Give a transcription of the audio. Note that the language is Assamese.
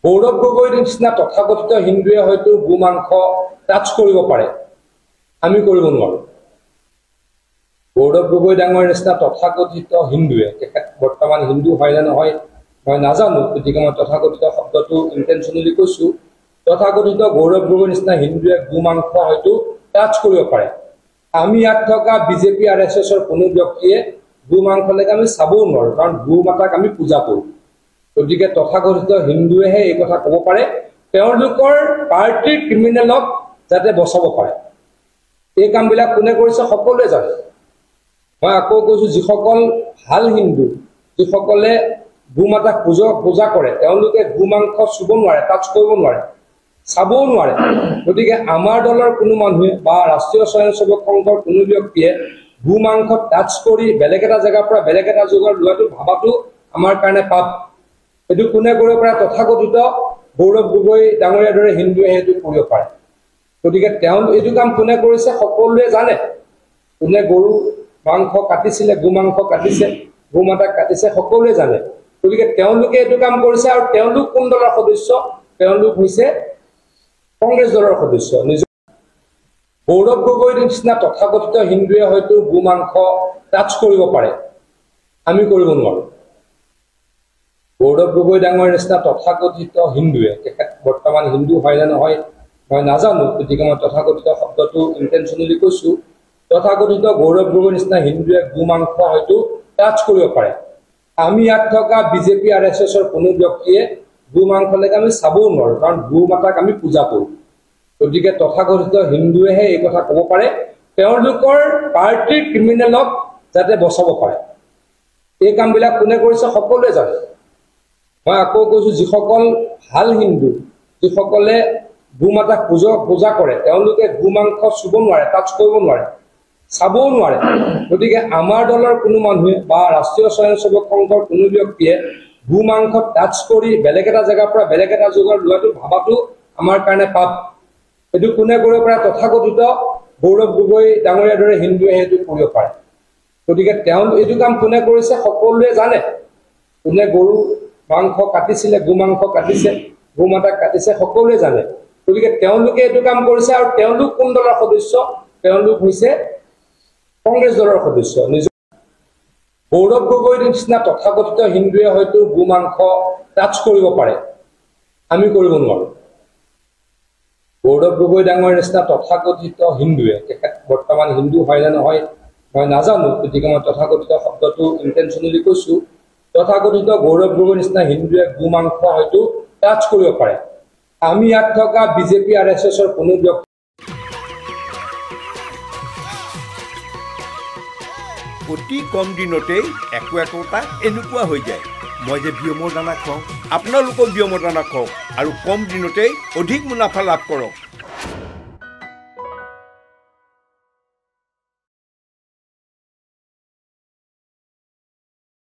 গৌৰৱ গগৈৰ নিচিনা তথাকথিত হিন্দুৱে হয়তো গোমাংস টাচ কৰিব পাৰে, আমি কৰিব নোৱাৰো। গৌৰৱ গগৈ ডাঙৰ নিচিনা তথাকথিত হিন্দুৱে, তেখেত বৰ্তমান হিন্দু হয় নে নহয় মই নাজানো, গতিকে মই তথাকথিত শব্দটো ইণ্টেনশ্যনেলি কৈছো। তথাকথিত গৌৰৱ গগৈৰ নিচিনা হিন্দুৱে গোমাংস হয়তো টাচ কৰিব পাৰে। আমি ইয়াত থকা বিজেপি RSSৰ কোনো ব্যক্তিয়ে গোমাংসলৈকে আমি চাবও নোৱাৰো, কাৰণ গো মাতাক আমি পূজা কৰোঁ। গতিকে তথাকথিত হিন্দুৱেহে এই কথা ক'ব পাৰে, তেওঁলোকৰ পাৰ্টিৰ ক্ৰিমিনেলক যাতে বচাব পাৰে। এই কামবিলাক কোনে কৰিছে সকলোৱে জানে। মই আকৌ কৈছো, যিসকল ভাল হিন্দু, যিসকলে গো মাতাক পূজা কৰে, তেওঁলোকে গোমাংস চুব নোৱাৰে, টাচ কৰিব নোৱাৰে, চাবও নোৱাৰে। গতিকে আমাৰ দলৰ কোনো মানুহে বা ৰাষ্ট্ৰীয় স্বয়ংসেৱক সংঘৰ কোনো ব্যক্তিয়ে গোমাংস টাচ কৰি বেলেগ এটা জেগাৰ পৰা বেলেগ এটা জেগাৰ লোৱাটো ভাবাটো আমাৰ কাৰণে পাপ। এইটো কোনে কৰিব পাৰে? তথাকথিত গৌৰৱ গগৈ ডাঙৰীয়াৰ দৰে হিন্দুৱে সেইটো কৰিব পাৰে। গতিকে তেওঁ এইটো কাম কোনে কৰিছে সকলোৱে জানে। কোনে গৰু মাংস কাটিছিলে, গোমাংস কাটিছে, গো মাতাক কাটিছে, সকলোৱে জানে। গতিকে তেওঁলোকে এইটো কাম কৰিছে। আৰু তেওঁলোক কোন দলৰ সদস্য? তেওঁলোক হৈছে কংগ্ৰেছ দলৰ সদস্য। গৌৰৱ গগৈৰ নিচিনা তথাকথিত হিন্দুৱে হয়তো গোমাংস টাচ কৰিব পাৰে, আমি কৰিব নোৱাৰো। গৌৰৱ গগৈ ডাঙৰ নিচিনা তথাকথিত হিন্দুৱে, তেখেত বৰ্তমান হিন্দু হয় নে নহয় মই নাজানো, গতিকে মই তথাকথিত শব্দটো ইণ্টেনশ্যনেলি কৈছো। তথাকথিত গৌৰৱ গগৈৰ নিচিনা হিন্দুৱে গোমাংস হয়তো টাচ কৰিব পাৰে। আমি ইয়াত থকা বিজেপি RSSৰ কোনো ব্যক্তিয়ে গোমাংসলৈকে আমি চাবও নোৱাৰো, কাৰণ গো মাতাক আমি পূজা কৰোঁ। গতিকে তথাকথিত হিন্দুৱেহে এই কথা ক'ব পাৰে, তেওঁলোকৰ পাৰ্টিৰ ক্ৰিমিনেলক যাতে বচাব পাৰে। এই কামবিলাক কোনে কৰিছে সকলোৱে জানে। মই আকৌ কৈছো, যিসকল ভাল হিন্দু, যিসকলে গো মাতাক পূজা কৰে, তেওঁলোকে গোমাংস চুব নোৱাৰে, টাচ কৰিব নোৱাৰে, চাবও নোৱাৰে। গতিকে আমাৰ দলৰ কোনো মানুহে বা ৰাষ্ট্ৰীয় স্বয়ংসেৱক সংঘৰ কোনো ব্যক্তিয়ে গোমাংস টাচ কৰি বেলেগ এটা জেগাৰ পৰা বেলেগ এটা জেগাৰ লোৱাটো ভাবাটো আমাৰ কাৰণে পাপ। এইটো কোনে কৰিব পাৰে? তথাকথিত গৌৰৱ গগৈ ডাঙৰীয়াৰ দৰে হিন্দুৱে সেইটো কৰিব পাৰে। গতিকে তেওঁ এইটো কাম কোনে কৰিছে সকলোৱে জানে। কোনে গৰু মাংস কাটিছিলে, গোমাংস কাটিছে, গো মাতাক কাটিছে, সকলোৱে জানে। গতিকে তেওঁলোকে এইটো কাম কৰিছে। আৰু তেওঁলোক কোন দলৰ সদস্য? তেওঁলোক হৈছে কংগ্ৰেছ দলৰ সদস্য। গৌৰৱ গগৈৰ নিচিনা তথাকথিত হিন্দুৱে হয়তো গোমাংস টাচ কৰিব পাৰে, আমি কৰিব নোৱাৰো। গৌৰৱ গগৈ ডাঙৰ নিচিনা তথাকথিত হিন্দুৱে, তেখেত বৰ্তমান হিন্দু হয় নে নহয় মই নাজানো, গতিকে মই তথাকথিত শব্দটো ইণ্টেনশ্যনেলি কৈছো। তথাকথিত গৌৰৱ গগৈৰ নিচিনা হিন্দুৱে গোমাংস হয়তো টাচ কৰিব পাৰে। আমি ইয়াত থকা বিজেপি RSSৰ কোনো ব্যক্তি অতি কম দিনতেই একোটা এনেকুৱা হৈ যায়। মই যে বিয়মৰ দানা খুৱাওঁ, আপোনালোকেও বিয়মৰ দানা খুৱাওক আৰু কম দিনতেই অধিক মুনাফা লাভ কৰক।